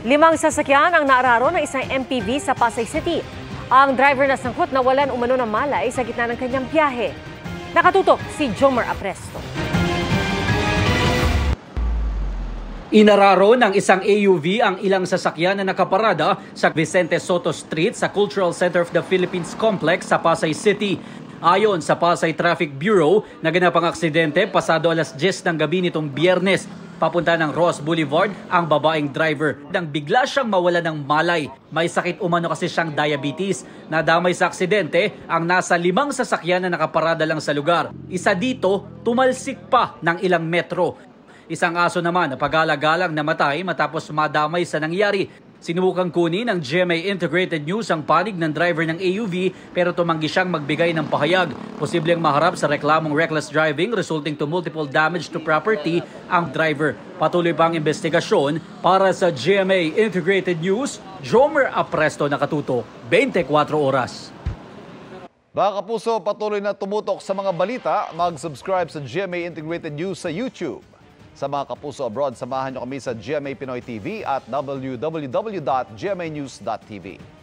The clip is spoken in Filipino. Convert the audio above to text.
5 sasakyan ang naararo ng isang MPV sa Pasay City. Ang driver na sangkot nawalan umano ng malay sa gitna ng kanyang biyahe. Nakatutok si Jomer Apresto. Inararo ng isang AUV ang ilang sasakyan na nakaparada sa Vicente Soto Street sa Cultural Center of the Philippines Complex sa Pasay City. Ayon sa Pasay Traffic Bureau, naganap ang aksidente pasado alas 10 ng gabi nitong Biyernes. Papunta ng Ross Boulevard ang babaeng driver nang bigla siyang mawala ng malay. May sakit umano kasi siyang diabetes. Nadamay sa aksidente ang nasa 5 sasakyan na nakaparada lang sa lugar. Isa dito, tumalsik pa ng ilang metro. Isang aso naman na pag-alagalang namatay matapos madamay sa nangyari. Sinubukang kunin ng GMA Integrated News ang panig ng driver ng AUV pero tumanggi siyang magbigay ng pahayag. Posibleng maharap sa reklamong reckless driving resulting to multiple damage to property ang driver. Patuloy pa ang investigasyon. Para sa GMA Integrated News, Jomer Apresto, nakatutok 24 oras. Mga kapuso, patuloy na tumutok sa mga balita. Mag-subscribe sa GMA Integrated News sa YouTube. Sa mga kapuso abroad, samahan niyo kami sa GMA Pinoy TV at www.gmanews.tv.